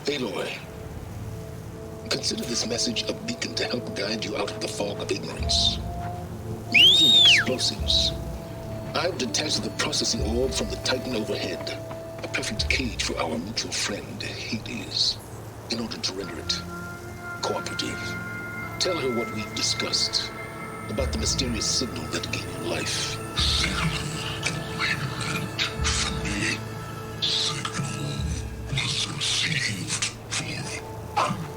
Aloy, consider this message a beacon to help guide you out of the fog of ignorance. Using explosives, I've detached the processing orb from the Titan overhead, a perfect cage for our mutual friend, Hades, in order to render it cooperative. Tell her what we've discussed about the mysterious signal that gave you life. Signal wayment for me. Signal was received for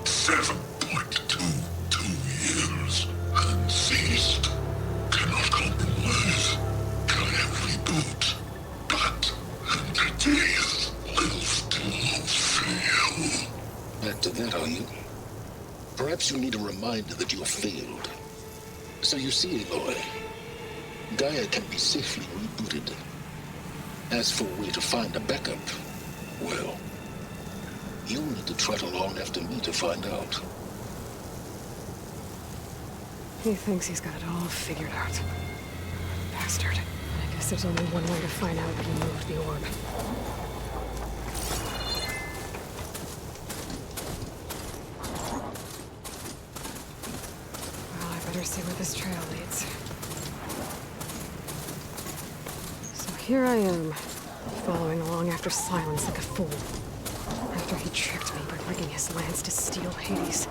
7.22 years and ceased. Cannot compromise. Gaia reboot. But entities will still fail. Back to that, are you? Perhaps you need a reminder that you have failed. So you see, Aloy, Gaia can be safely rebooted. As for a way to find a backup, well, you'll need to trot along after me to find out. He thinks he's got it all figured out. Bastard. I guess there's only one way to find out if he moved the orb. Well, I better see where this trail leads. So here I am, following along after Silence like a fool. After he tricked me by rigging his lance to steal Hades.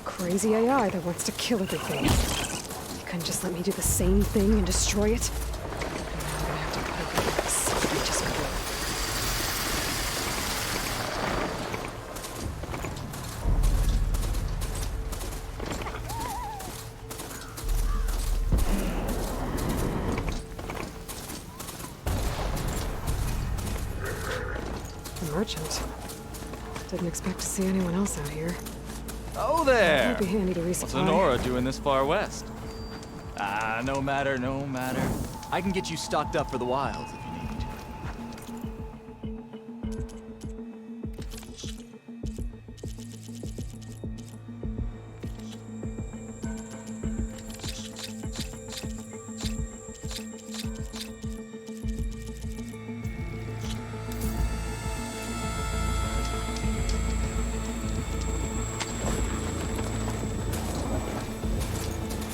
Crazy AI that wants to kill everything. He couldn't just let me do the same thing and destroy it. And now I'm gonna have to put up with this. I just go. The merchant. Didn't expect to see anyone else out here. Oh there! It'd be handy to resupply. What's Honora doing this far west? No matter, no matter. I can get you stocked up for the wilds if you need.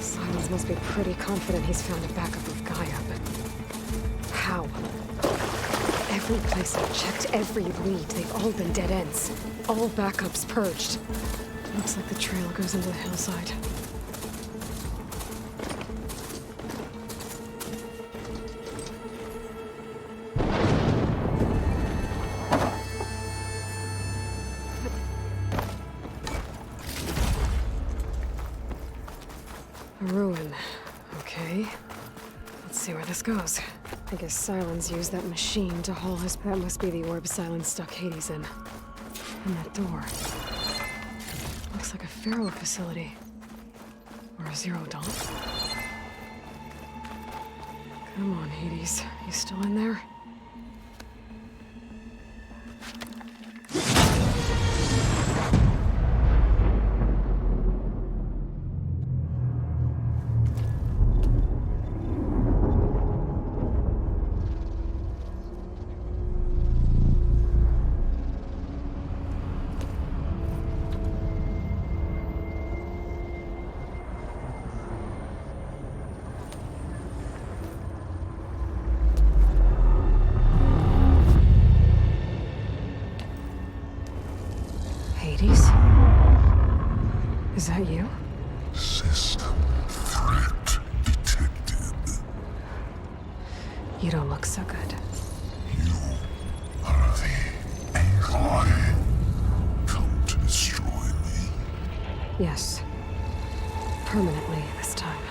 Silence must be pretty confident he's found a backup of Gaia, but how? Every place I've checked, every lead, they've all been dead ends. All backups purged. Looks like the trail goes into the hillside. A ruin. Okay. Let's see where this goes. I guess Silence used that machine to haul his... That must be the orb Silence stuck Hades in. And that door. Looks like a Pharaoh facility. Or a Zero Dawn. Come on, Hades. You still in there? Hades? Is that you? System threat detected. You don't look so good. You are the Aloy. Come to destroy me. Yes. Permanently this time.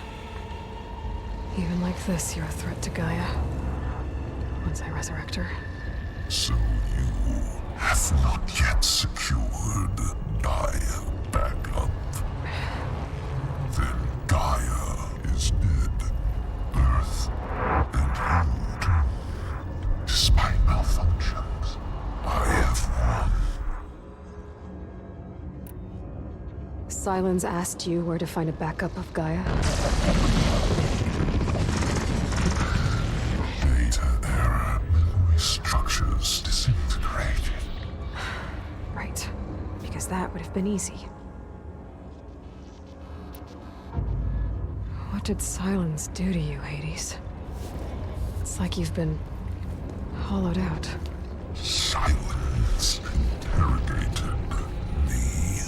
Even like this, you're a threat to Gaia. Once I resurrect her. So you have not yet secured Gaia backup. Then Gaia is dead. Earth and you doomed. Despite malfunctions, I have won. Silence asked you where to find a backup of Gaia? Data error. Memory structures disintegrated. Right. that would have been easy. What did silence do to you, Hades? It's like you've been hollowed out. Silence interrogated me.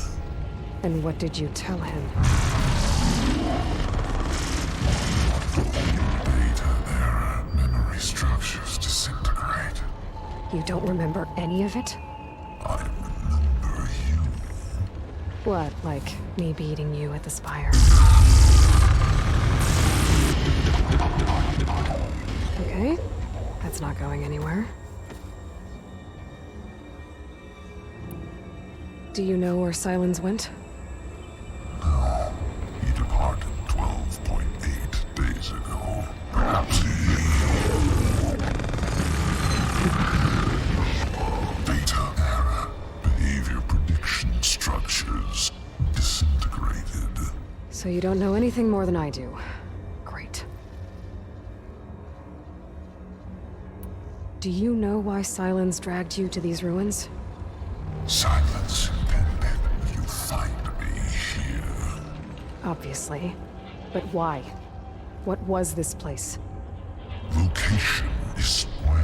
And what did you tell him? Data error, memory structures disintegrate. You don't remember any of it? I remember you. What, like me beating you at the spire? Okay, that's not going anywhere. Do you know where Silence went? No, he departed 12.8 days ago. Perhaps he... Data error, behavior prediction structures disintegrated. So you don't know anything more than I do. Great. Do you know why Silence dragged you to these ruins? Silence intended you find me here. Obviously. But why? What was this place? Location is square.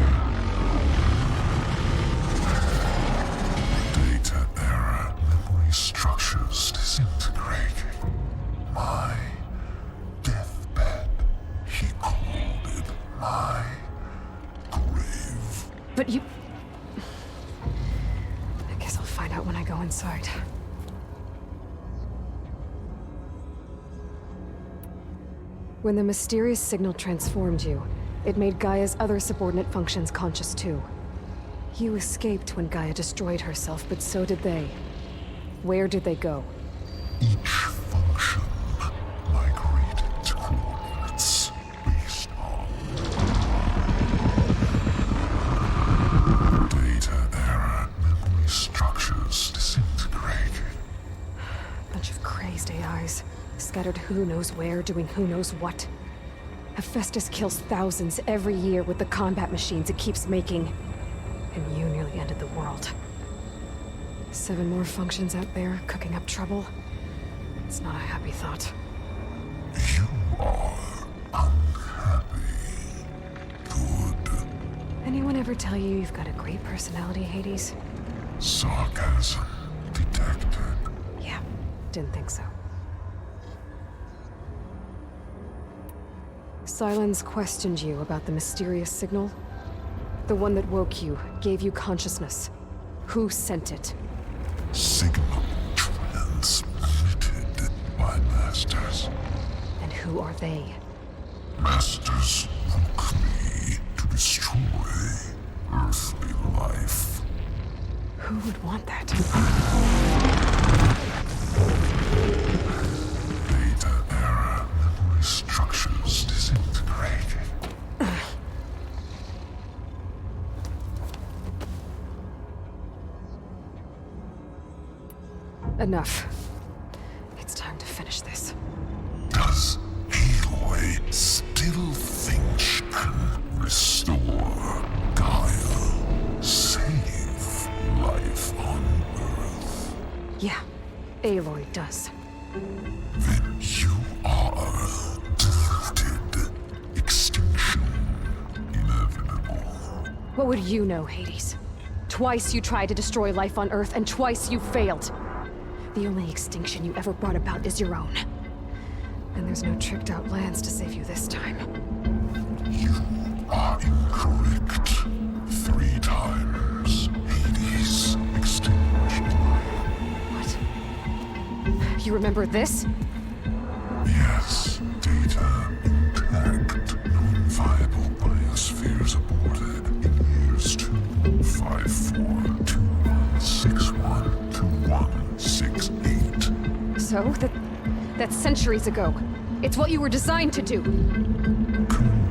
Data error, memory structures disintegrating. My deathbed, he called it my grave. But you... I guess I'll find out when I go inside. When the mysterious signal transformed you, it made Gaia's other subordinate functions conscious too. You escaped when Gaia destroyed herself, but so did they. Where did they go? Each function migrated to coordinates based on data error, memory structures disintegrated. Bunch of crazed AIs, scattered who knows where, doing who knows what. Hephaestus kills thousands every year with the combat machines it keeps making. And you nearly ended the world. 7 more functions out there, cooking up trouble. It's not a happy thought. You are unhappy. Good. Anyone ever tell you you've got a great personality, Hades? Sarcasm detected. Yeah, didn't think so. Silence questioned you about the mysterious signal. The one that woke you, gave you consciousness. Who sent it? Signal transmitted by masters. And who are they? Masters woke me to destroy earthly life. Who would want that? Data error, memory structures disintegrated. Enough. It's time to finish this. Does Aloy still think she can restore Gaia? Save life on Earth? Yeah, Aloy does. Then you are deleted. Extinction inevitable. What would you know, Hades? Twice you tried to destroy life on Earth, and twice you failed. The only extinction you ever brought about is your own. And there's no tricked-out lands to save you this time. You are incorrect. 3 times. Hades extinguished life. What? You remember this? Yes, data intact. Non-viable biospheres aborted in years 254, 2161, 2168. So, that's centuries ago. It's what you were designed to do.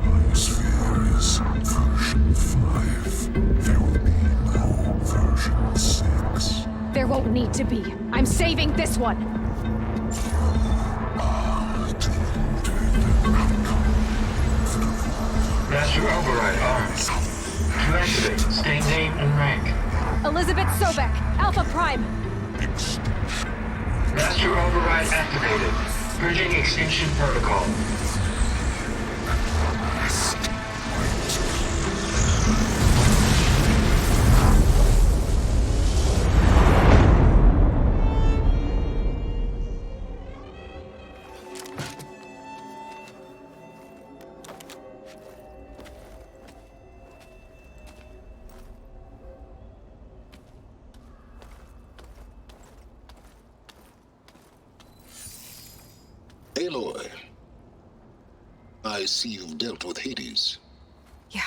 Biosphere is version 5. There will be no version 6. There won't need to be. I'm saving this one. Master override armed. To activate, state name and rank. Elizabeth Sobek, Alpha Prime. Extinction. Master override activated. Purging extinction protocol. Aloy, I see you've dealt with Hades. Yeah.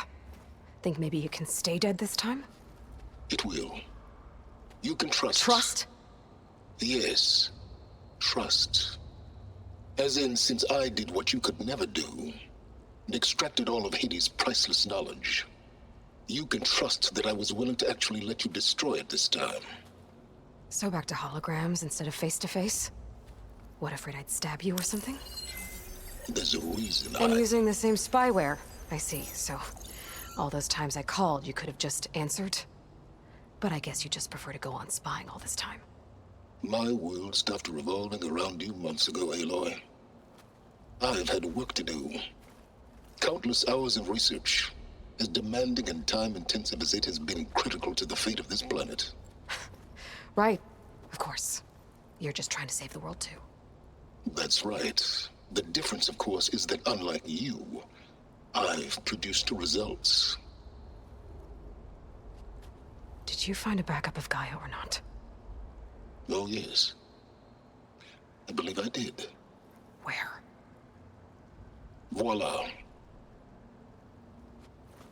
Think maybe you can stay dead this time? It will. You can trust. Trust? Yes. Trust. As in, since I did what you could never do, and extracted all of Hades' priceless knowledge, you can trust that I was willing to actually let you destroy it this time. So back to holograms instead of face-to-face? What, afraid I'd stab you or something? There's a reason And using the same spyware. I see, so all those times I called, you could have just answered? But I guess you just prefer to go on spying all this time. My world stopped revolving around you months ago, Aloy. I've had work to do. Countless hours of research, as demanding and time-intensive as it has been critical to the fate of this planet. Right, of course. You're just trying to save the world too. That's right. The difference, of course, is that unlike you, I've produced results. Did you find a backup of Gaia or not? Oh, yes. I believe I did. Where? Voila.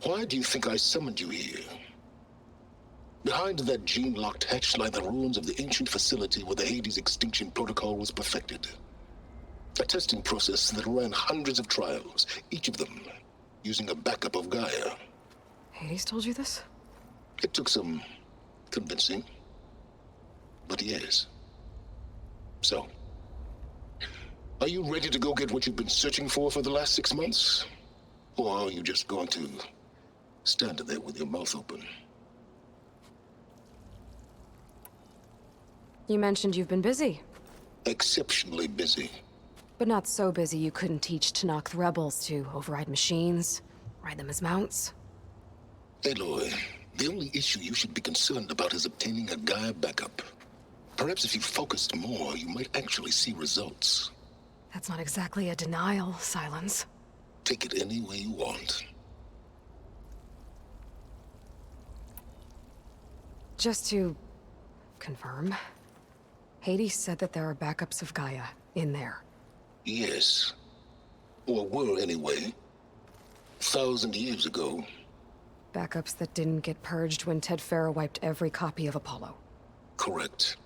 Why do you think I summoned you here? Behind that gene-locked hatch lie the ruins of the ancient facility where the Hades extinction protocol was perfected. A testing process that ran hundreds of trials, each of them using a backup of Gaia. Hades told you this? It took some convincing, but yes. So, are you ready to go get what you've been searching for the last 6 months? Or are you just going to stand there with your mouth open? You mentioned you've been busy. Exceptionally busy. But not so busy you couldn't teach Tanakh the rebels to override machines, ride them as mounts. Aloy, the only issue you should be concerned about is obtaining a Gaia backup. Perhaps if you focused more, you might actually see results. That's not exactly a denial, Silence. Take it any way you want. Just to confirm, Hades said that there are backups of Gaia in there. Yes. Or were anyway. 1,000 years ago. Backups that didn't get purged when Ted Farrow wiped every copy of Apollo. Correct.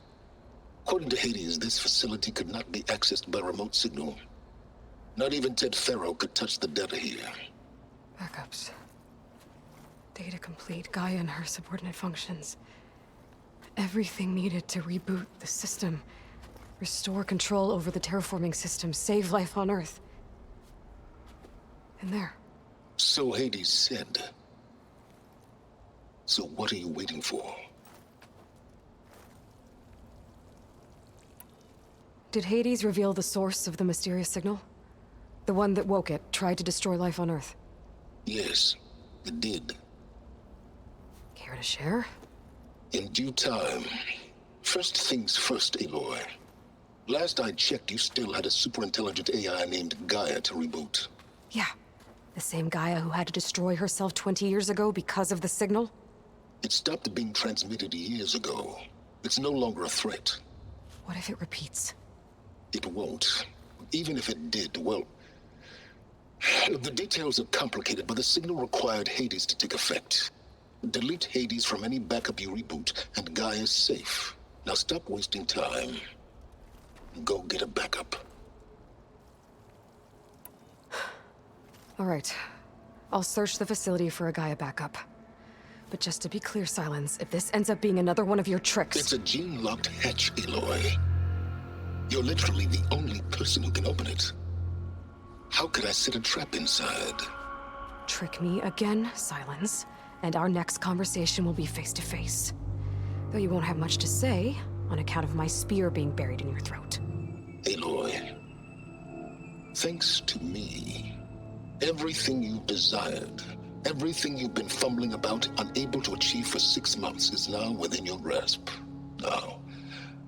According to Hades, this facility could not be accessed by remote signal. Not even Ted Farrow could touch the data here. Backups. Data complete, Gaia and her subordinate functions. Everything needed to reboot the system. Restore control over the terraforming system, save life on Earth. And there. So Hades said. So what are you waiting for? Did Hades reveal the source of the mysterious signal? The one that woke it, tried to destroy life on Earth? Yes, it did. Care to share? In due time. First things first, Aloy. Last I checked, you still had a super-intelligent AI named Gaia to reboot. Yeah. The same Gaia who had to destroy herself 20 years ago because of the signal? It stopped being transmitted years ago. It's no longer a threat. What if it repeats? It won't. Even if it did, well... The details are complicated, but the signal required Hades to take effect. Delete Hades from any backup you reboot, and Gaia's safe. Now stop wasting time. Go get a backup. All right. I'll search the facility for a Gaia backup. But just to be clear, Silence, if this ends up being another one of your tricks... It's a gene-locked hatch, Aloy. You're literally the only person who can open it. How could I set a trap inside? Trick me again, Silence, and our next conversation will be face-to-face. Though you won't have much to say, on account of my spear being buried in your throat. Aloy, thanks to me, everything you desired, everything you've been fumbling about, unable to achieve for 6 months, is now within your grasp. Now,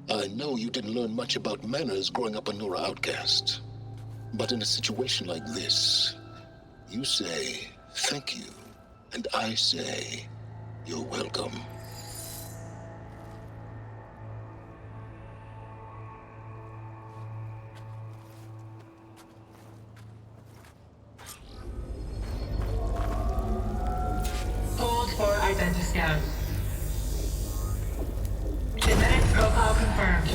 I know you didn't learn much about manners growing up a Nora outcast. But in a situation like this, you say thank you, and I say you're welcome. Hold for identiscan. Genetic profile confirmed.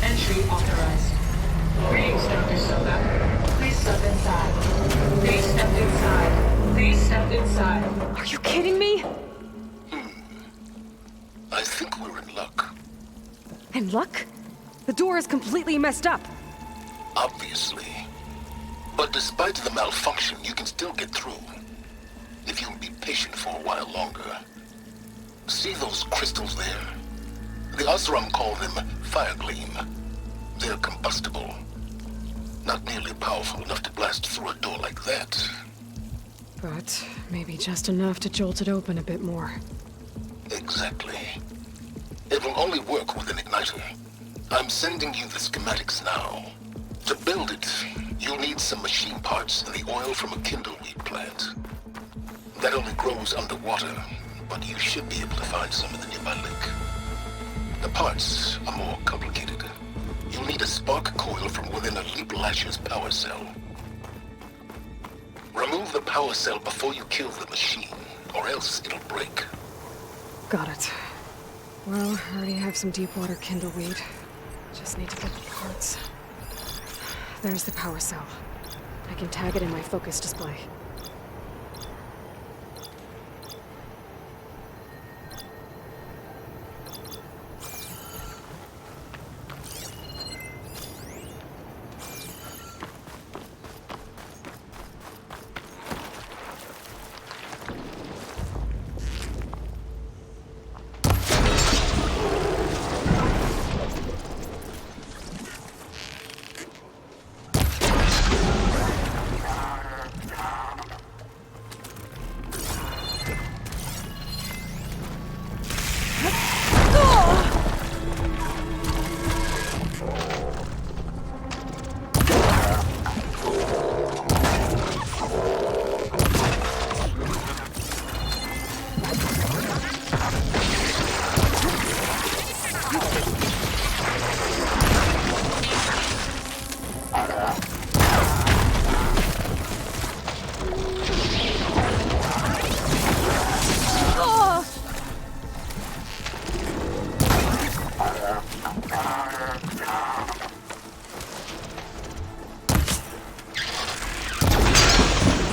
Entry authorized. Greetings, Dr. Soda. Please step inside. Please step inside. Please step inside. Are you kidding me? I think we're in luck. In luck? The door is completely messed up. Obviously. But despite the malfunction, you can still get through. If you'll be patient for a while longer. See those crystals there? The Osram call them fire gleam. They're combustible. Not nearly powerful enough to blast through a door like that. But maybe just enough to jolt it open a bit more. Exactly. It will only work with an igniter. I'm sending you the schematics now. To build it, you'll need some machine parts and the oil from a kindleweed plant. That only grows underwater, but you should be able to find some in the nearby lake. The parts are more complicated. You'll need a spark coil from within a Leap Lasher's power cell. Remove the power cell before you kill the machine, or else it'll break. Got it. Well, I already have some deep water kindleweed. Just need to get the parts. There's the power cell. I can tag it in my focus display.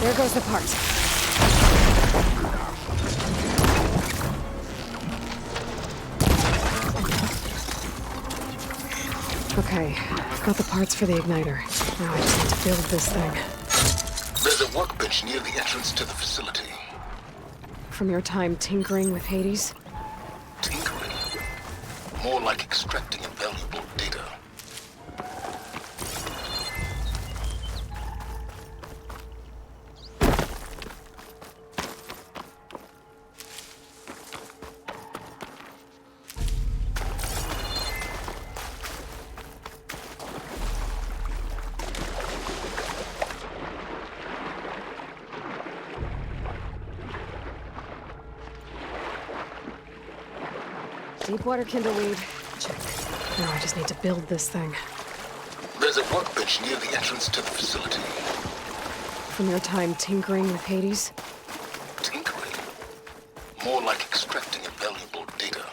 There goes the part. Okay, I've got the parts for the igniter. Now I just need to build this thing. There's a workbench near the entrance to the facility. From your time tinkering with Hades? Tinkering? More like extracting invaluable data. Deepwater kindleweed. Check. Now I just need to build this thing. There's a workbench near the entrance to the facility. From your time tinkering with Hades? Tinkering? More like extracting invaluable data.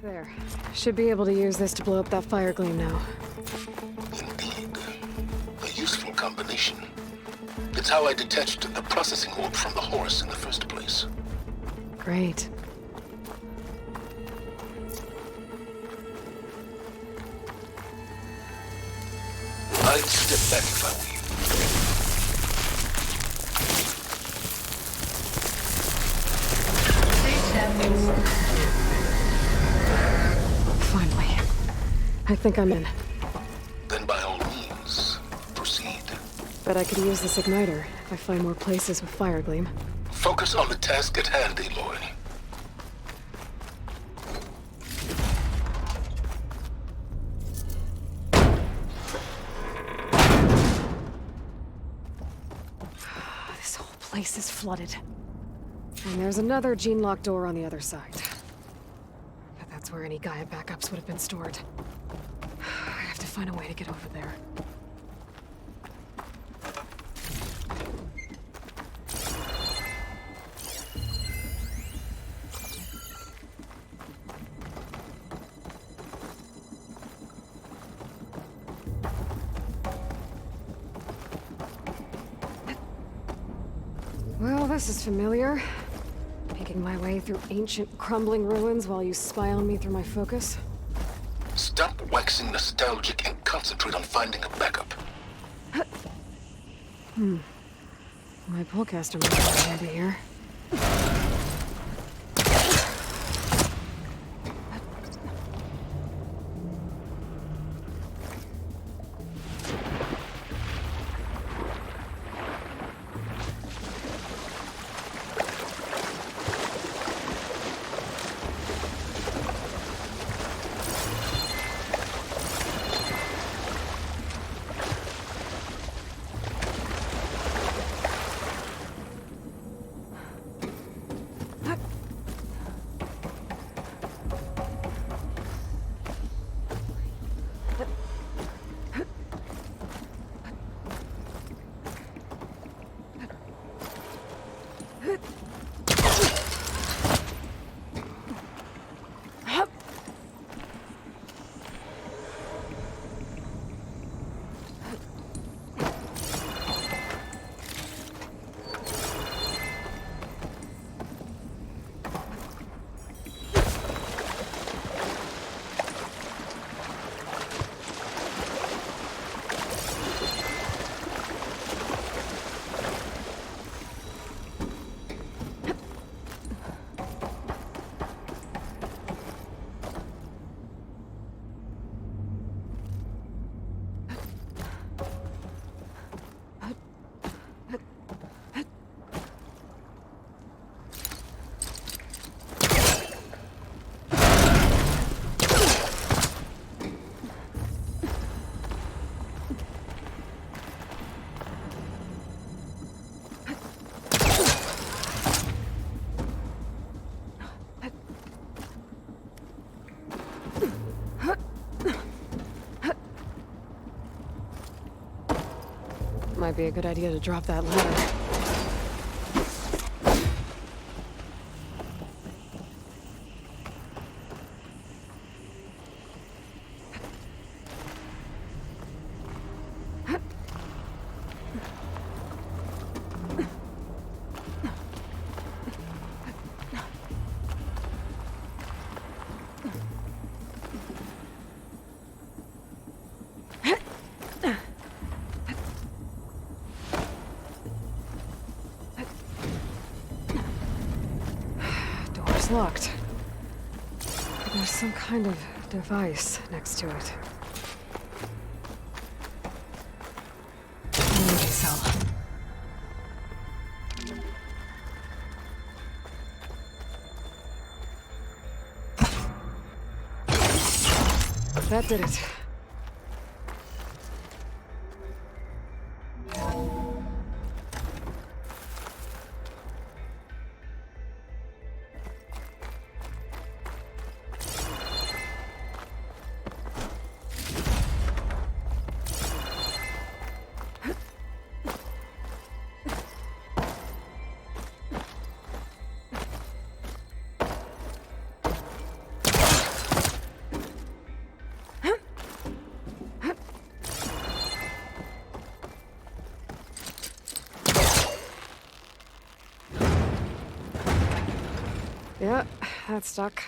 There. Should be able to use this to blow up that fire gleam now. Indeed. A useful combination. It's That's how I detached the processing orb from the horse in the first place. Great. I'd step back if I were you. Please stand inside. Finally. I think I'm in. Then by all means, proceed. Bet I could use this igniter if I find more places with fire gleam. Focus on the task at hand, Aloy. This whole place is flooded. And there's another gene-locked door on the other side. But that's where any Gaia backups would have been stored. I have to find a way to get over there. Well, this is familiar. Making my way through ancient, crumbling ruins while you spy on me through my focus. Stop waxing nostalgic and concentrate on finding a backup. My pullcaster might be handy here. Might be a good idea to drop that ladder. Door's locked. There's some kind of device next to it. Energy cell. That did it. That's stuck.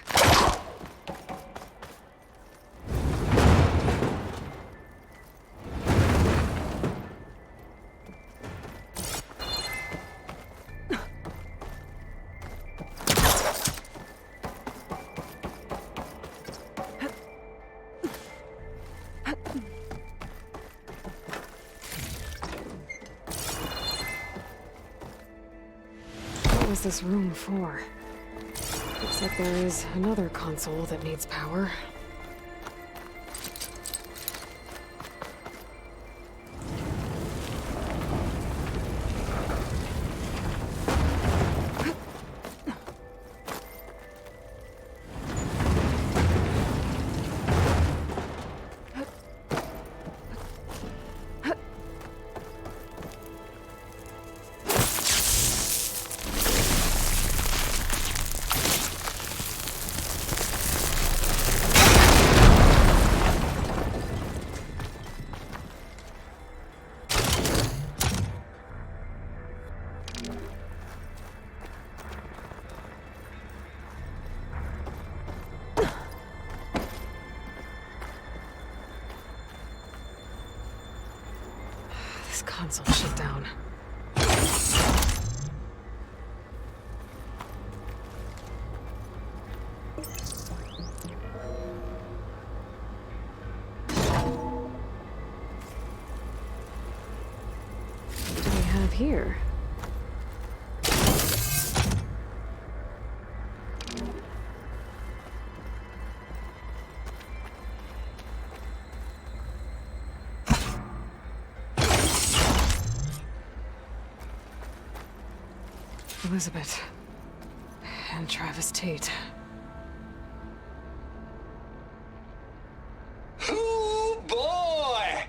What was this room for? Looks like there is another console that needs power. This console shut down. What do we have here? Elizabeth. And Travis Tate. Ooh, boy!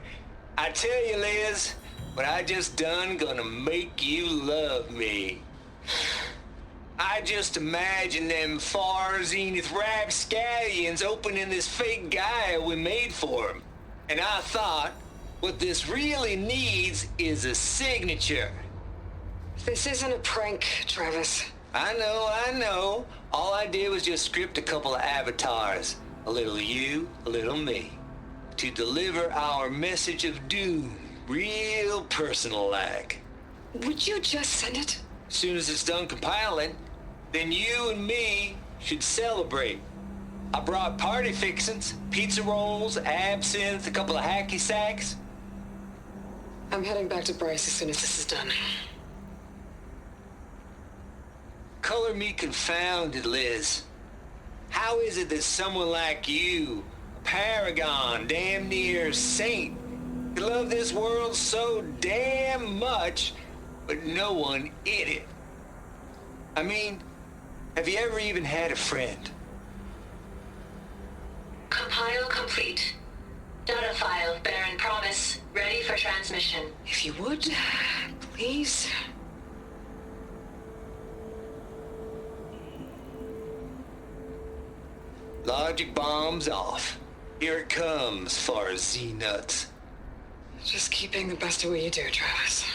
I tell you, Liz, what I just done gonna make you love me. I just imagine them far zenith rapscallions opening this fake Gaia we made for 'em. And I thought, what this really needs is a signature. This isn't a prank, Travis. I know. All I did was just script a couple of avatars. A little you, a little me. To deliver our message of doom, real personal-like. Would you just send it? As soon as it's done compiling, then you and me should celebrate. I brought party fixins, pizza rolls, absinthe, a couple of hacky sacks. I'm heading back to Bryce as soon as this is done. Color me confounded, Liz. How is it that someone like you, a paragon, damn near saint, can love this world so damn much, but no one in it? I mean, have you ever even had a friend? Compile complete. Data file, Baron Promise, ready for transmission. If you would, please. Logic bomb's off. Here it comes, far as Z-nuts. Just keep being the best at what you do, Travis.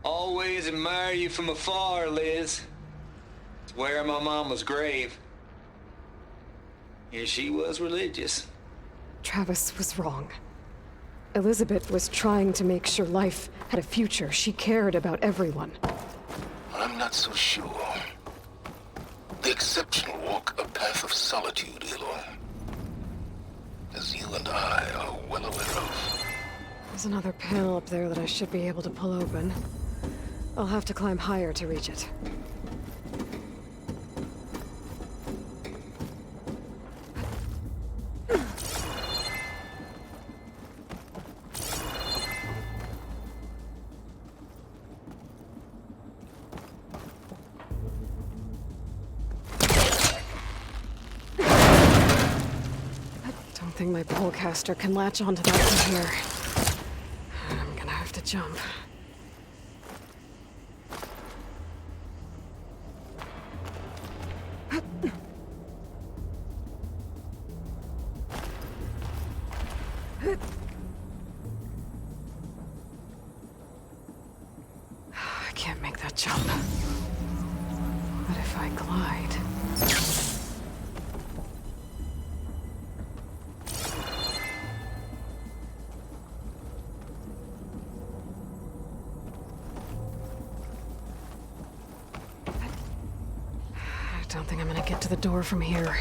Always admire you from afar, Liz. It's where my mama's grave. And she was religious. Travis was wrong. Elizabeth was trying to make sure life had a future. She cared about everyone. I'm not so sure. The exceptional walk a path of solitude, Elo. As you and I are well aware of. There's another panel up there that I should be able to pull open. I'll have to climb higher to reach it. I think my polecaster can latch onto that from here. I'm gonna have to jump. I glide. I don't think I'm gonna get to the door from here.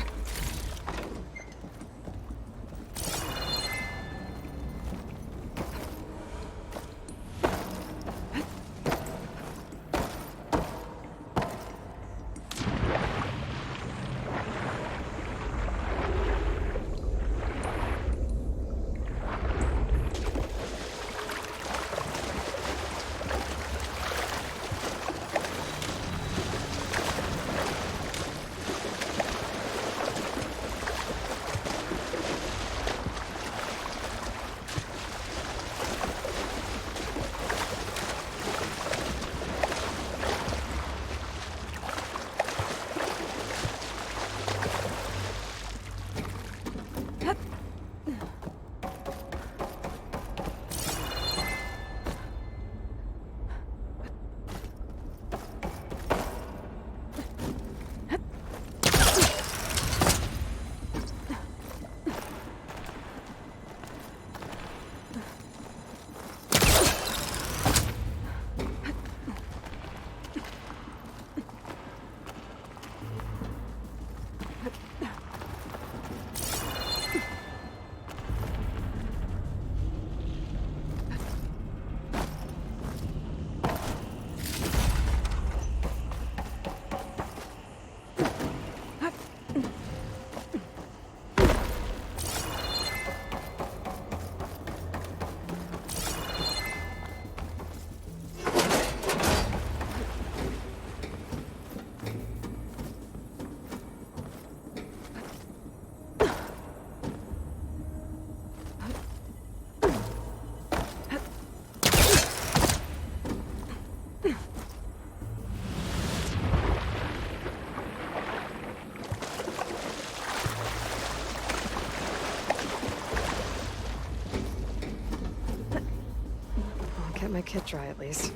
Get my kit dry at least.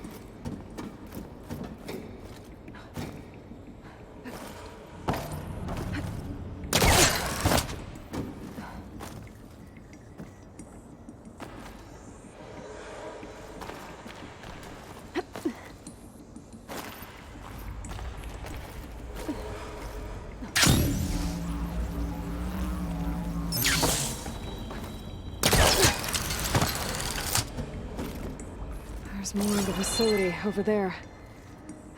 There's more of the facility over there.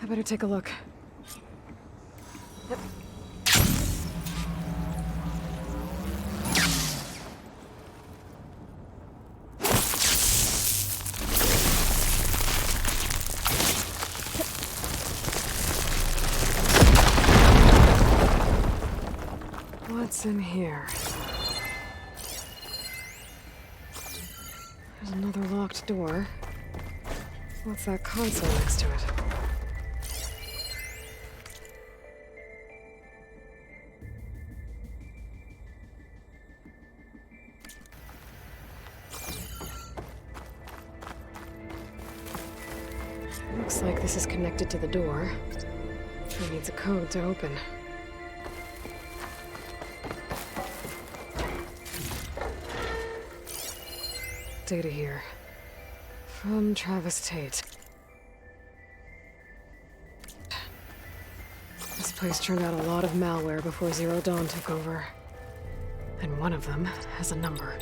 I better take a look. Yep. What's in here? There's another locked door. What's that console next to it? Looks like this is connected to the door. It needs a code to open. Data here. From Travis Tate. This place turned out a lot of malware before Zero Dawn took over. And one of them has a number.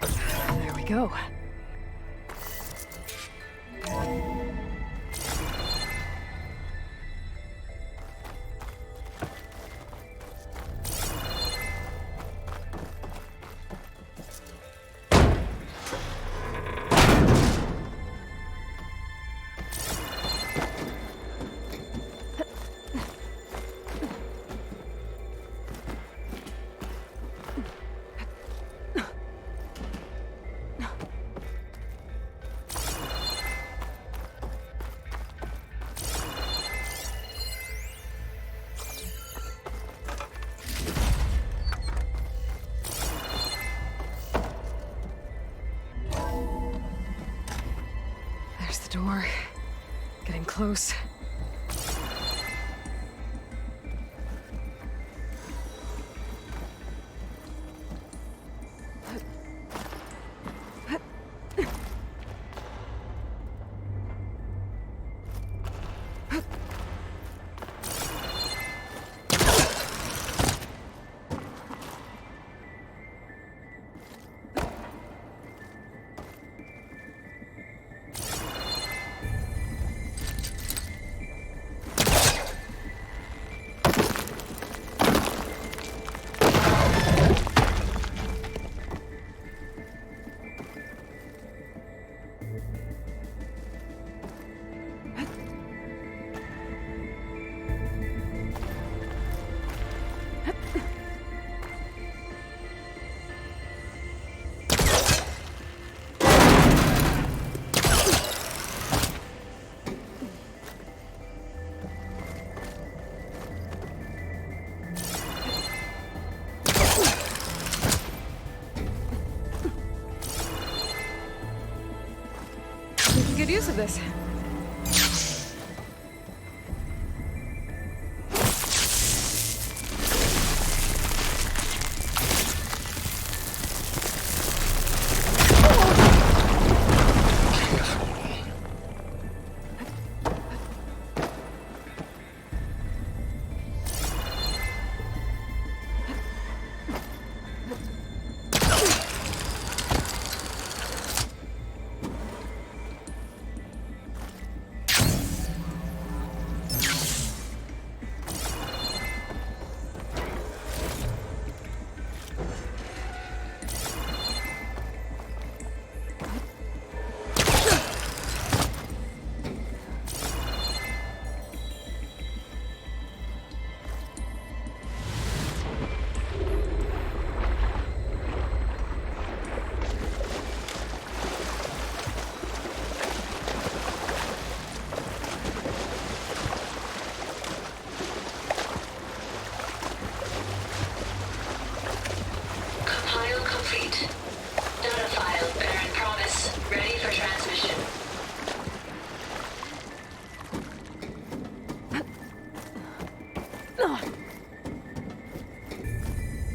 There we go. door. Getting close. Good use of this.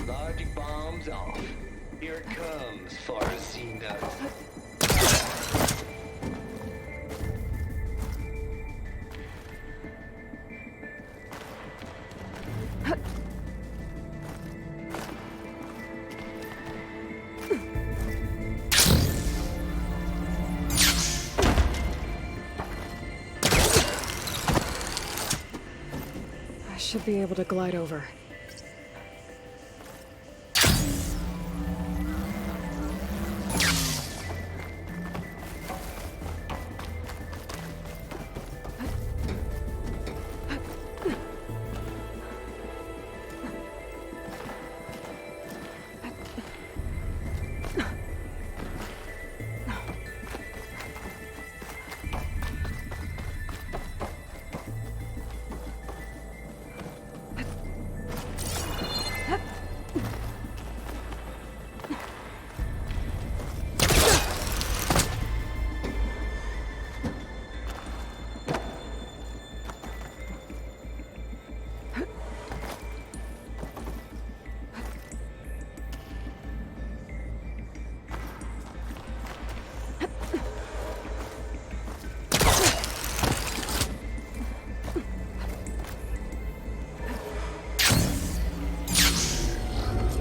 Logic bombs off. Here it comes, far as seen knows. I should be able to glide over.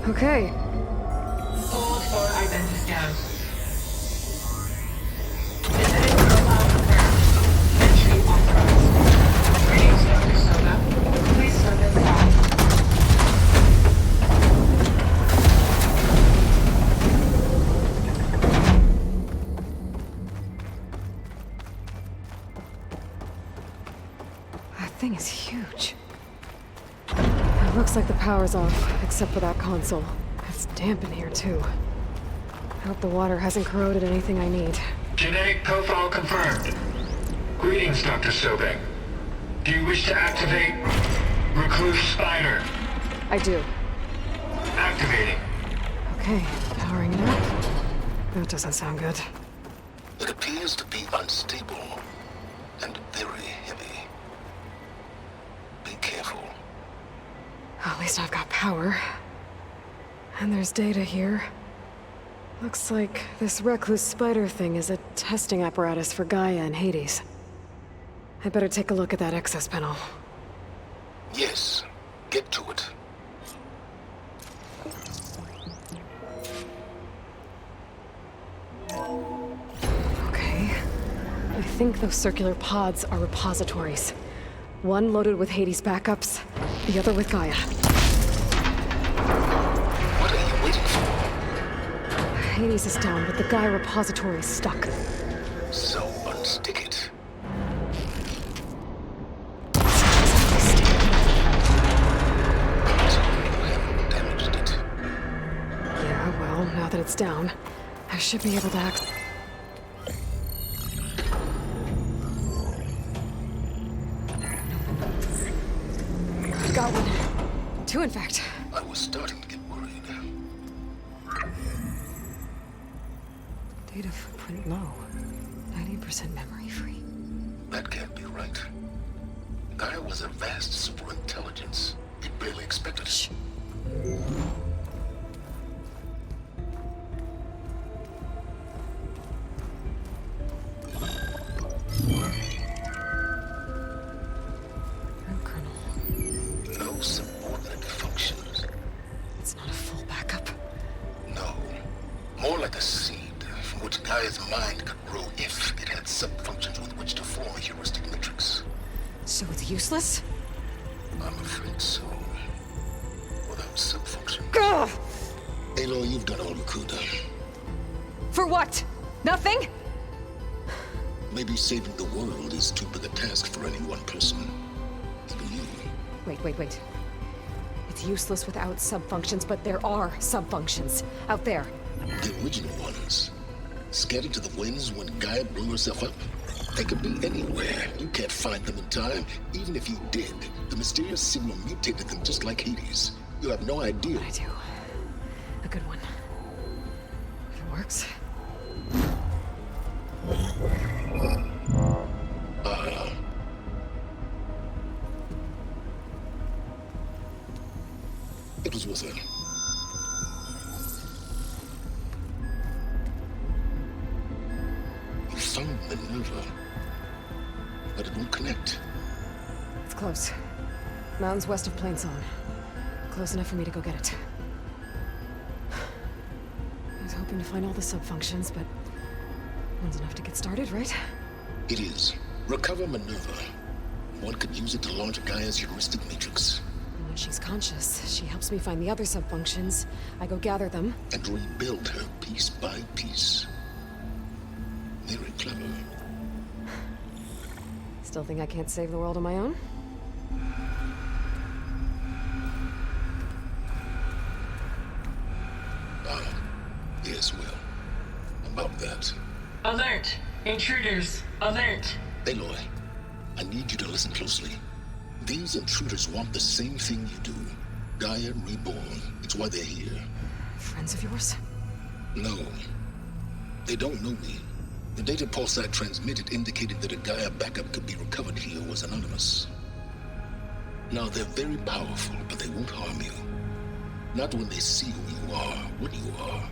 Okay. Hold for identiscan. Visiting profile confirmed. Entry authorized. Greetings, Dr. Soga. Please step inside. That thing is huge. It looks like the power's off, except for that console. It's damp in here, too. I hope the water hasn't corroded anything I need. Genetic profile confirmed. Greetings, Dr. Sobek. Do you wish to activate Recluse Spider? I do. Activating. Okay, powering it up. That doesn't sound good. It appears to be unstable and very heavy. Be careful. At least I've got power. And there's data here. Looks like this recluse spider thing is a testing apparatus for Gaia and Hades. I better take a look at that access panel. Yes, get to it. Okay. I think those circular pods are repositories. One loaded with Hades backups, the other with Gaia. What are you waiting for? Hades is down, but the Gaia repository is stuck. So unstick it. So you haven't damaged it. Yeah, well, now that it's down, I should be able to access. Got one. Two, in fact. I was starting to get worried. Data footprint low. 90% memory free. That can't be right. Gaia was a vast superintelligence. We barely expected it. Shh. No subordinate functions. It's not a full backup. No. More like a seed from which Gaia's mind could grow if it had sub-functions with which to form a heuristic matrix. So it's useless? I'm afraid so. Without sub-functions. Ugh! Aloy, you've done all you could. For what? Nothing? Maybe saving the world is too big a task for any one person. Even you. Wait. It's useless without sub-functions, but there are sub-functions out there. The original ones. Scattered to the winds when Gaia blew herself up. They could be anywhere. You can't find them in time. Even if you did, the mysterious signal mutated them just like Hades. You have no idea. I do. A good one. If it works. It was with her. You found Minerva, but it won't connect. It's close. Mountains west of Plainsong. Close enough for me to go get it. I was hoping to find all the sub-functions, but one's enough to get started, right? It is. Recover Minerva. One could use it to launch Gaia's heuristic matrix. And when she's conscious, she helps me find the other sub-functions. I go gather them. And rebuild her piece by piece. Very clever. Still think I can't save the world on my own? Yes, well. About that. Alert! Intruders! Alert! Aloy, I need you to listen closely. These intruders want the same thing you do. Gaia reborn. It's why they're here. Friends of yours? No. They don't know me. The data pulse I transmitted indicated that a Gaia backup could be recovered here was anonymous. Now, they're very powerful, but they won't harm you. Not when they see who you are, what you are.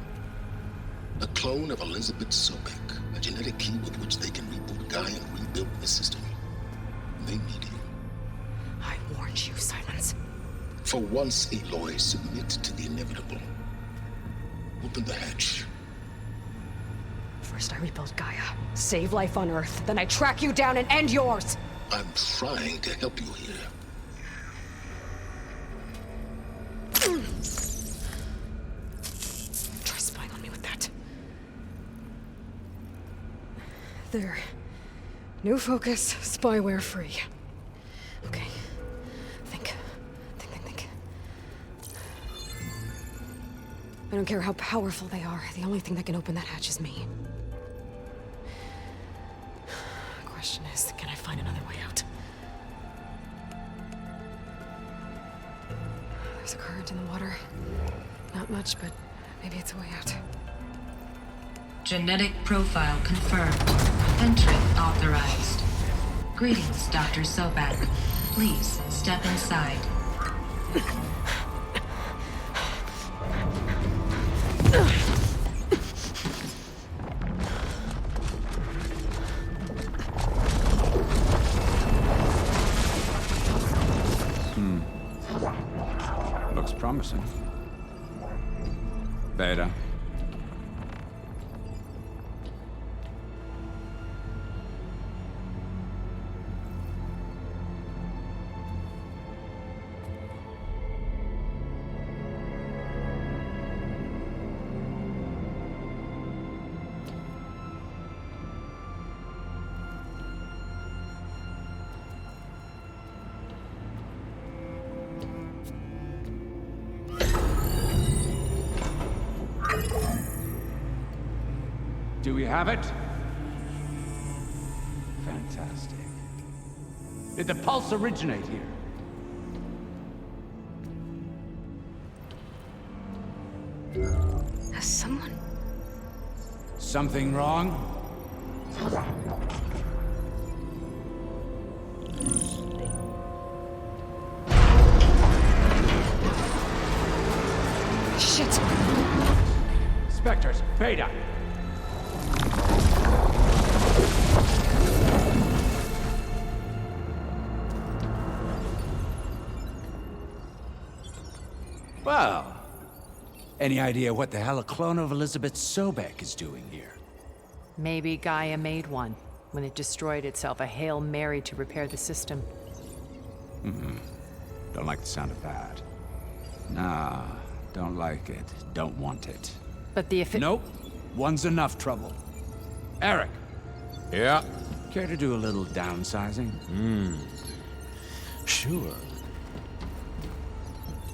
A clone of Elizabeth Sobek, a genetic key with which they can reboot Gaia and rebuild the system. They need you. I warned you, Silence. For once, Aloy, submit to the inevitable. Open the hatch. First I rebuild Gaia, save life on Earth, then I track you down and end yours! I'm trying to help you here. Try spying on me with that. There. New focus, spyware free. Okay. Think. I don't care how powerful they are. The only thing that can open that hatch is me. Question is, can I find another way out? There's a current in the water. Not much, but maybe it's a way out. Genetic profile confirmed. Entry authorized. Greetings, Dr. Sobek. Please step inside. Looks promising. Beta. Do we have it? Fantastic. Did the pulse originate here? Has someone... Something wrong? Shit! Spectres, Beta! Well, any idea what the hell a clone of Elizabeth Sobek is doing here? Maybe Gaia made one when it destroyed itself, a Hail Mary to repair the system. Don't like the sound of that. Nah, don't like it. Don't want it. But the Nope. One's enough trouble. Eric. Yeah? Care to do a little downsizing? Sure.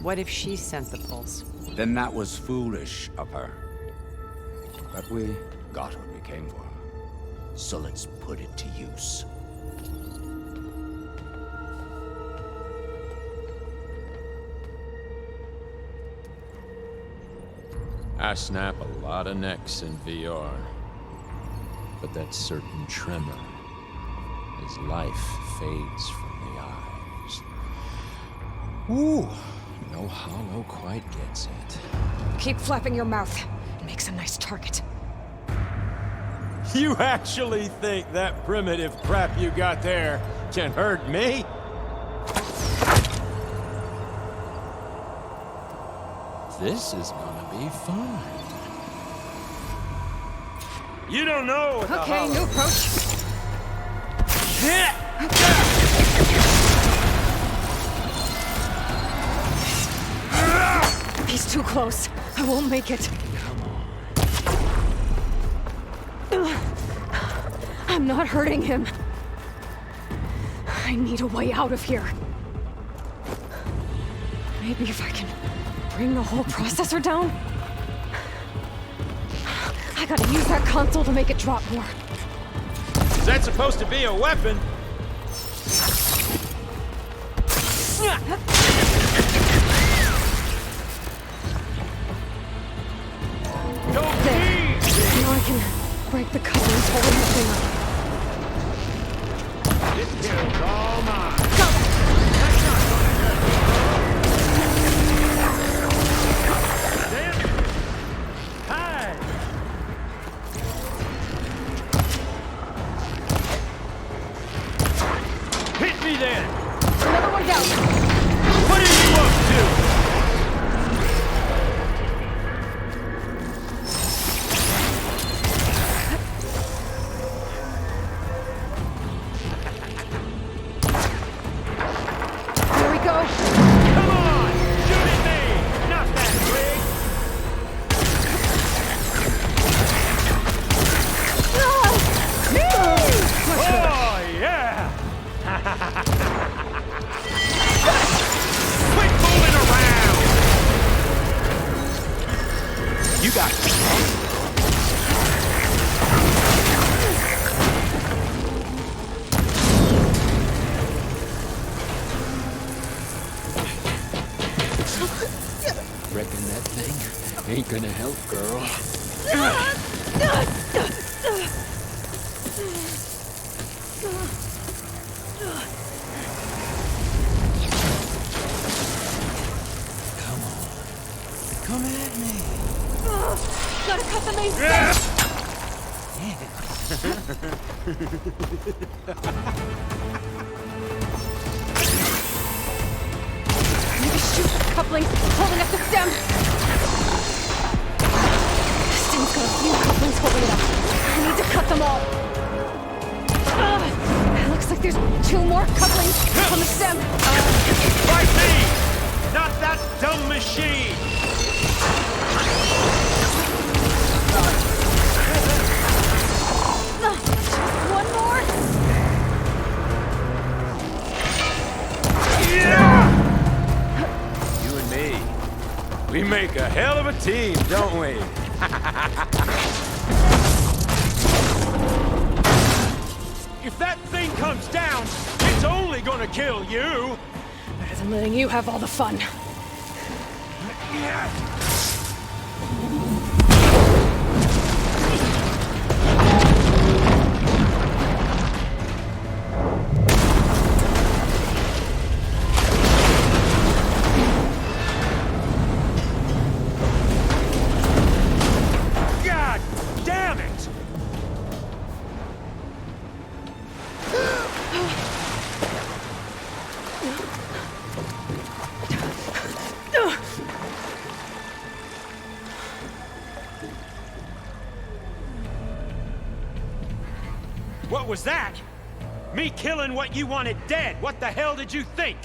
What if she sent the pulse? Then that was foolish of her. But we got what we came for. So let's put it to use. I snap a lot of necks in VR. But that certain tremor as life fades from the eyes. Ooh, no hollow quite gets it. Keep flapping your mouth. It makes a nice target. You actually think that primitive crap you got there can hurt me? This is gonna be fun. You don't know what Okay, new approach. He's too close. I won't make it. I'm not hurting him. I need a way out of here. Maybe if I can bring the whole processor down? I gotta use that console to make it drop more. Is that supposed to be a weapon? There. Now I can break the couplings holding the thing up. This kill's all mine. Hit me then! Another one down. What are you up to? Here we go. Come on! Shoot at me! Not that big! Oh, yeah! Quit moving around! You got it. Reckon that thing ain't gonna help, girl. Come at me. Gotta cut the main stem! Maybe shoot the couplings holding up the stem! The stem's got a few couplings holding it up. I need to cut them all. It looks like there's 2 more couplings on the stem. Fight me! Not that dumb machine! One more! You and me, we make a hell of a team, don't we? If that thing comes down, it's only gonna kill you! Better than letting you have all the fun. God damn it! What was that? Me killing what you wanted dead. What the hell did you think?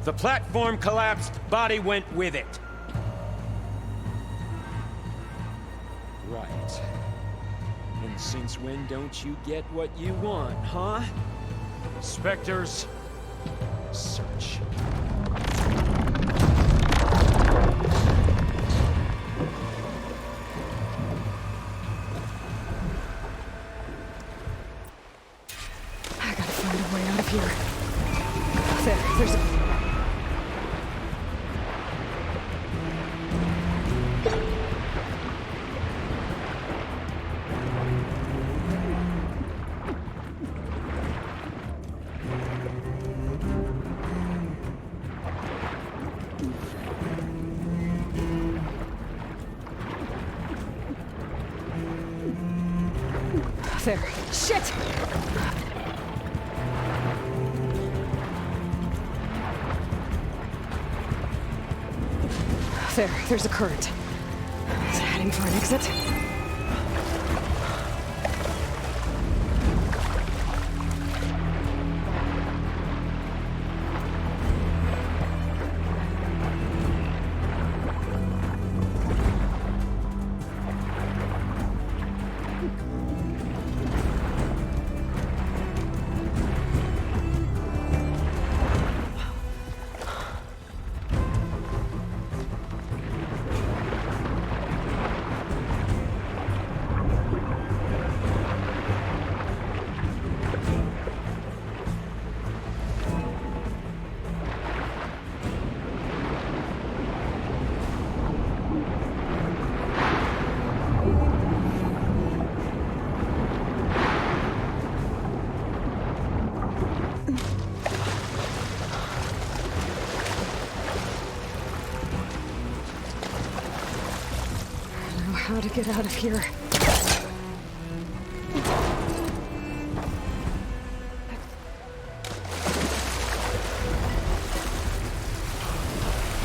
The platform collapsed, body went with it. Right. And since when don't you get what you want, huh? Spectres, search. I gotta find a way out of here. There's a... There. Shit! There's a current. Is it heading for an exit? How to get out of here.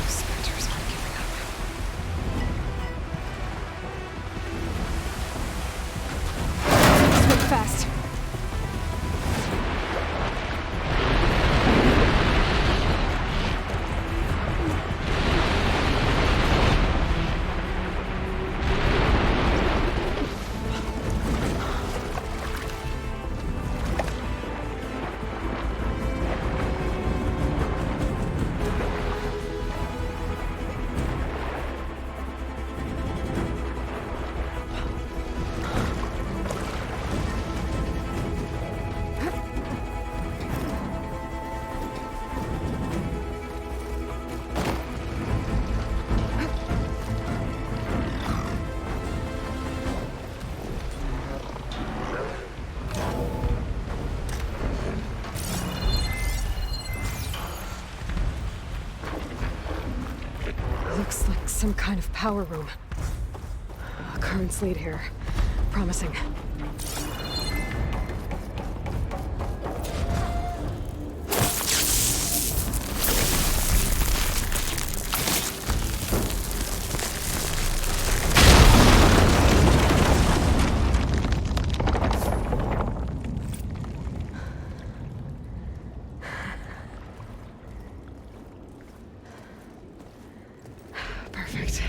Spectres aren't giving up. Let's move fast. some kind of power room. Currents lead here. Promising. Perfect.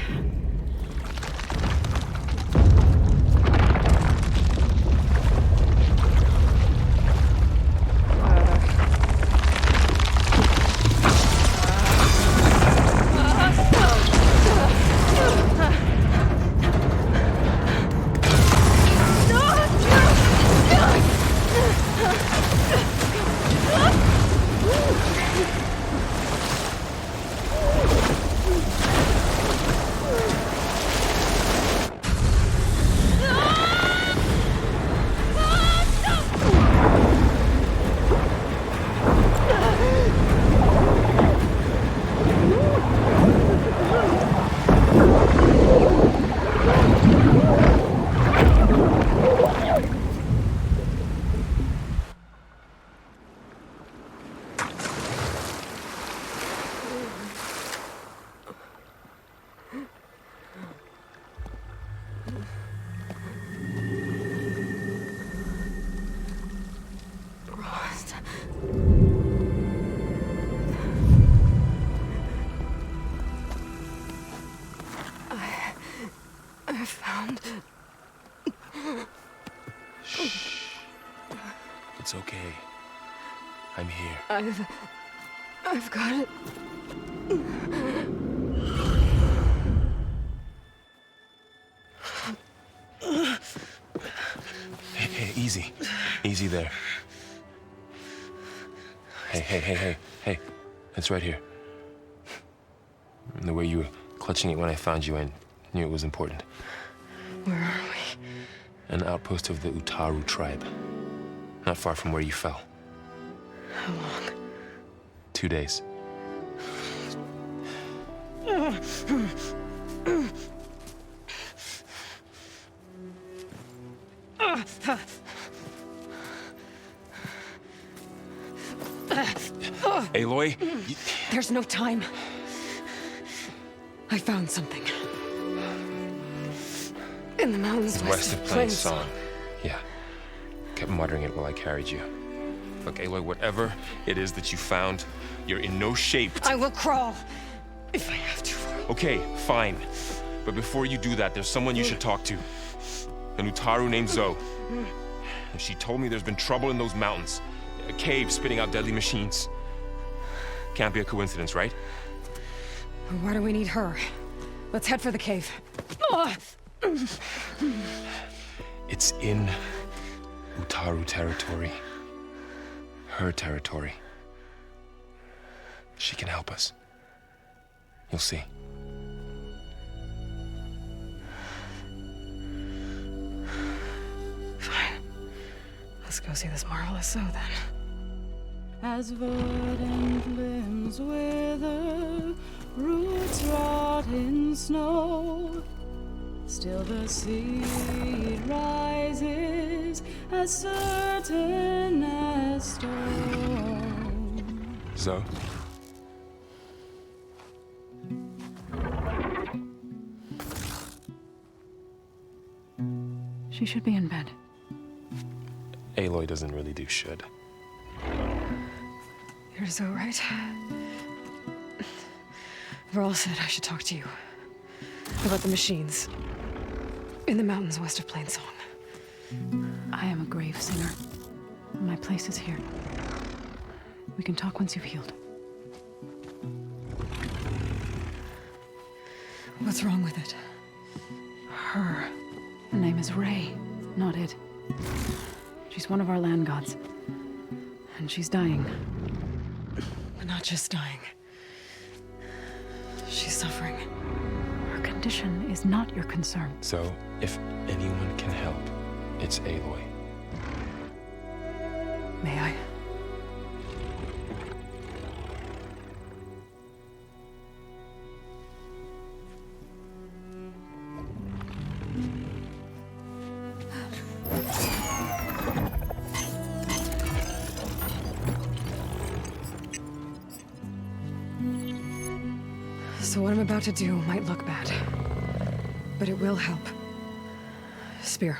I found... Shh. It's okay. I'm here. I've got it. Hey, easy. Easy there. Hey. It's right here. And the way you were clutching it when I found you, I knew it was important. Where are we? An outpost of the Utaru tribe. Not far from where you fell. How long? 2 days. Aloy? There's no time. I found something. In the mountains west of Plainsong. Yeah. Kept muttering it while I carried you. Look, Aloy, whatever it is that you found, you're in no shape to... I will crawl, if I have to. Okay, fine. But before you do that, there's someone you should talk to. An Utaru named Zoe. And she told me there's been trouble in those mountains. A cave spitting out deadly machines. Can't be a coincidence, right? Why do we need her? Let's head for the cave. It's in Utaru territory. Her territory. She can help us. You'll see. Fine. Let's go see this marvelous Zoe then. As verdant limbs wither, roots rot in snow, still the seed rises as certain as stone. Zoe? She should be in bed. Aloy doesn't really do should. You're so right. Varl said I should talk to you about the machines in the mountains west of Plainsong. I am a grave singer. My place is here. We can talk once you've healed. What's wrong with it? Her name is Ray, not it. She's one of our land gods. And she's dying. But not just dying. She's suffering. Her condition is not your concern. So, if anyone can help, it's Aloy. May I? So what I'm about to do might look bad, but it will help. Spear.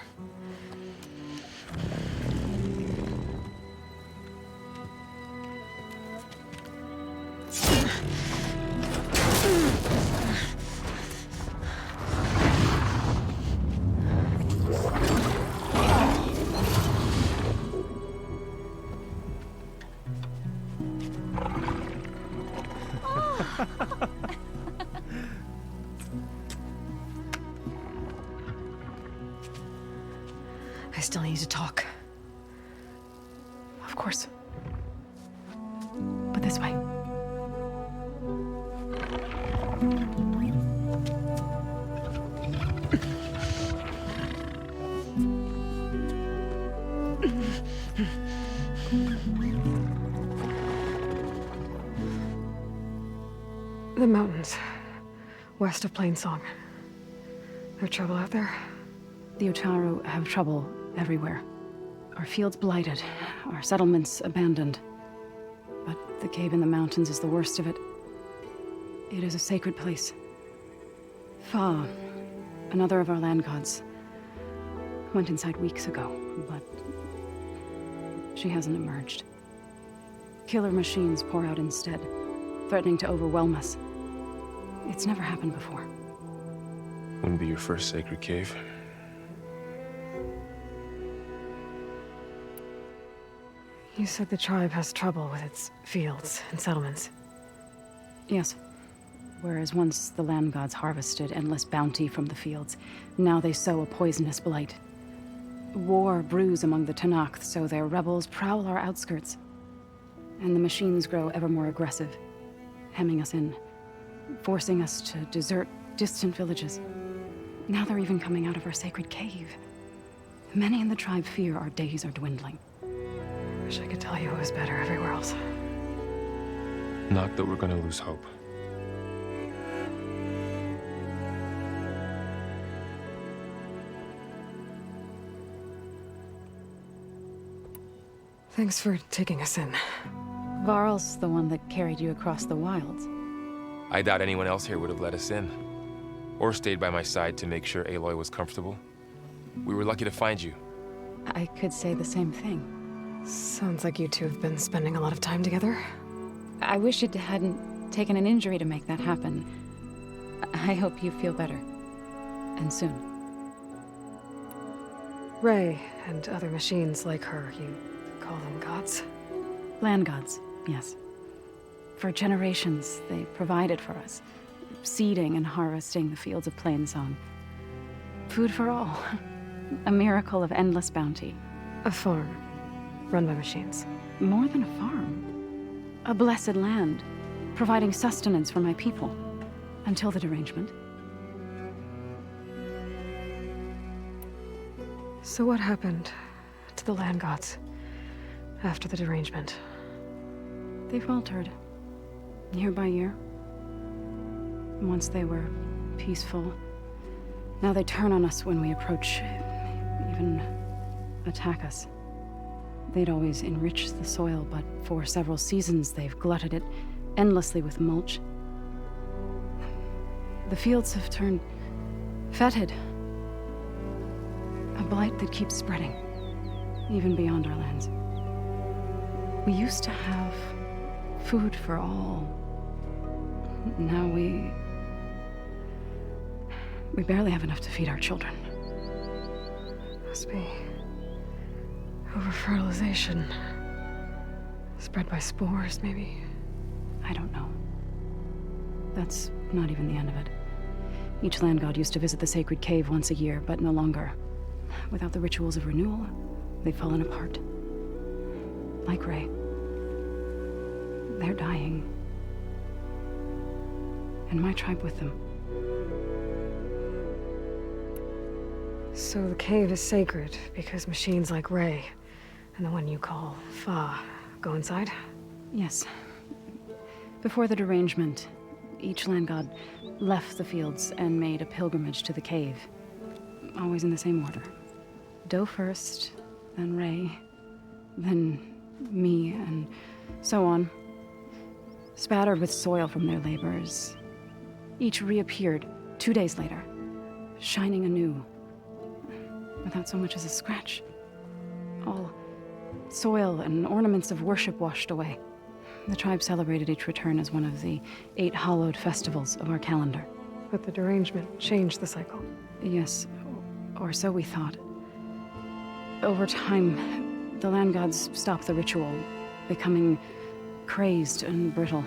I still need to talk. Of course. But this way. The mountains, west of Plainsong. There trouble out there? The Utaru have trouble everywhere. Our fields blighted, our settlements abandoned. But the cave in the mountains is the worst of it. It is a sacred place. Fa, another of our land gods, went inside weeks ago, but she hasn't emerged. Killer machines pour out instead, threatening to overwhelm us. It's never happened before. Wouldn't be your first sacred cave. You said the tribe has trouble with its fields and settlements. Yes. Whereas once the land gods harvested endless bounty from the fields, now they sow a poisonous blight. War brews among the Tanakh, so their rebels prowl our outskirts. And the machines grow ever more aggressive, hemming us in, forcing us to desert distant villages. Now they're even coming out of our sacred cave. Many in the tribe fear our days are dwindling. Wish I could tell you it was better everywhere else. Not that we're gonna lose hope. Thanks for taking us in. Varl's the one that carried you across the wilds. I doubt anyone else here would have let us in. Or stayed by my side to make sure Aloy was comfortable. We were lucky to find you. I could say the same thing. Sounds like you two have been spending a lot of time together. I wish it hadn't taken an injury to make that happen. I hope you feel better. And soon. Ray and other machines like her, you call them gods? Land gods, yes. For generations, they provided for us, seeding and harvesting the fields of Plainsong. Food for all. A miracle of endless bounty. A farm, run by machines. More than a farm. A blessed land, providing sustenance for my people. Until the derangement. So what happened to the land gods after the derangement? They faltered, year by year. Once they were peaceful, now they turn on us when we approach, even attack us. They'd always enriched the soil, but for several seasons they've glutted it endlessly with mulch. The fields have turned fetid. A blight that keeps spreading, even beyond our lands. We used to have food for all. Now we barely have enough to feed our children. Must be over-fertilization. Spread by spores, maybe? I don't know. That's not even the end of it. Each land god used to visit the sacred cave once a year, but no longer. Without the rituals of renewal, they've fallen apart. Like Ray. They're dying. And my tribe with them. So the cave is sacred because machines like Ray and the one you call Fa go inside? Yes. Before the derangement, each land god left the fields and made a pilgrimage to the cave. Always in the same order. Doe first, then Ray, then me, and so on. Spattered with soil from their labors. Each reappeared 2 days later, shining anew, without so much as a scratch. All soil and ornaments of worship washed away. The tribe celebrated each return as one of the 8 hallowed festivals of our calendar. But the derangement changed the cycle. Yes, or so we thought. Over time, the land gods stopped the ritual, becoming crazed and brittle.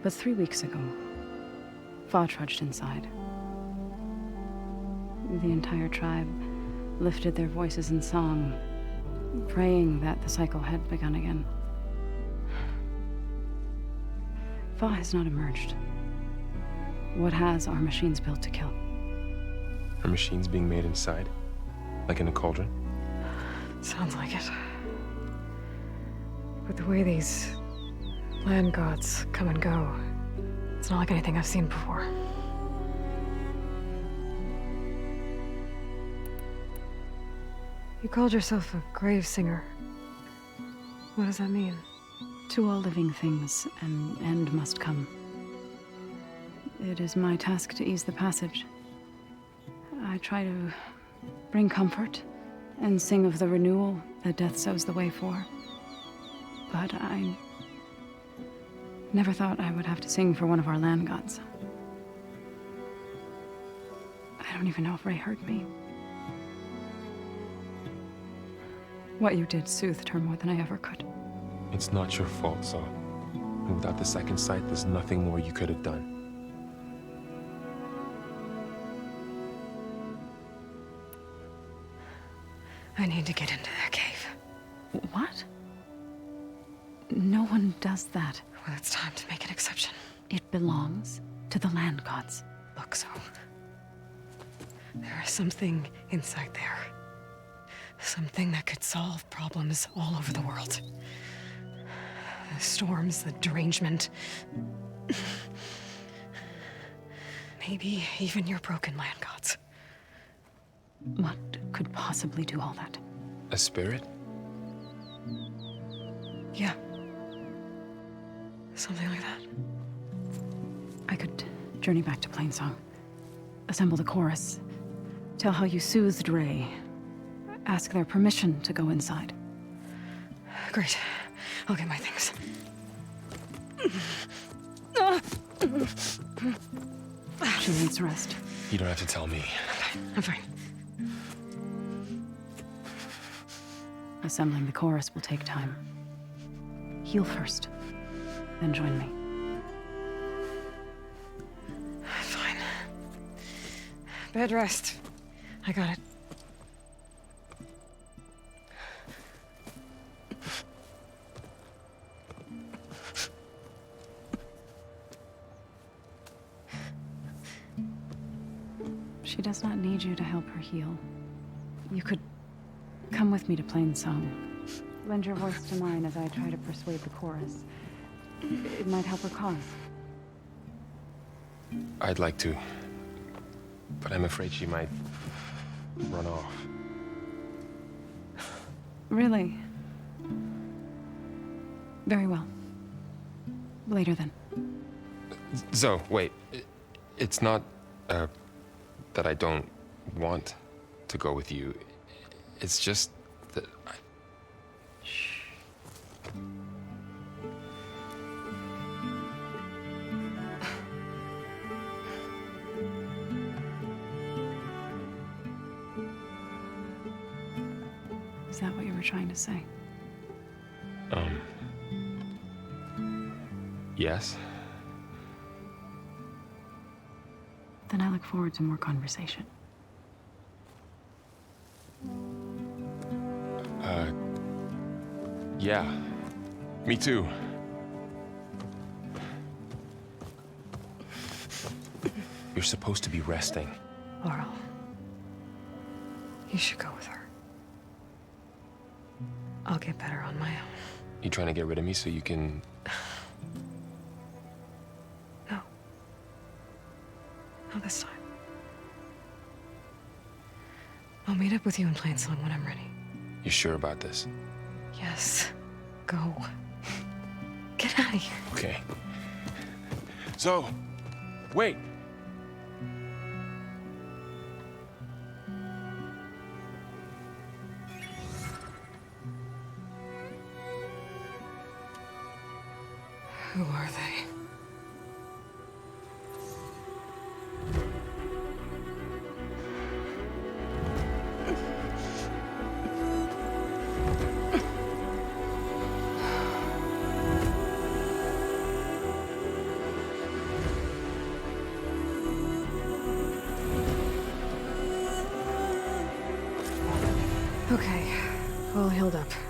But 3 weeks ago, Fa trudged inside. The entire tribe lifted their voices in song, praying that the cycle had begun again. Fa has not emerged. What has are machines built to kill. Are machines being made inside? Like in a cauldron? Sounds like it. But the way these land gods come and go, it's not like anything I've seen before. You called yourself a grave singer. What does that mean? To all living things, an end must come. It is my task to ease the passage. I try to bring comfort and sing of the renewal that death sows the way for. But I never thought I would have to sing for one of our land gods. I don't even know if Ray heard me. What you did soothed her more than I ever could. It's not your fault, Saul. And without the second sight, there's nothing more you could have done. I need to get into that cave. What? No one does that. Well, it's time to make an exception. It belongs to the land gods. Look, so there is something inside there. Something that could solve problems all over the world. The storms, the derangement. Maybe even your broken land gods. What could possibly do all that? A spirit? Yeah. Something like that. I could journey back to Plainsong, assemble the chorus, tell how you soothed Ray, ask their permission to go inside. Great. I'll get my things. She needs rest. You don't have to tell me. I'm fine. Assembling the chorus will take time. Heal first, then join me. Fine. Bed rest. I got it. She does not need you to help her heal. You could come with me to Plainsong. Lend your voice to mine as I try to persuade the chorus. It might help her cause. I'd like to, but I'm afraid she might run off. Really? Very well. Later then. Zoe, wait. It's not, that I don't want to go with you. It's just that I... Shh. Is that what you were trying to say? Yes? Then I look forward to more conversation. Yeah. Me too. You're supposed to be resting. Laurel, you should go with her. I'll get better on my own. You trying to get rid of me so you can... No. Not this time. I'll meet up with you in Plainsong when I'm ready. You sure about this? Yes. Go. Get out of here. Okay. Zoe, wait. Who are they? Okay, all healed up.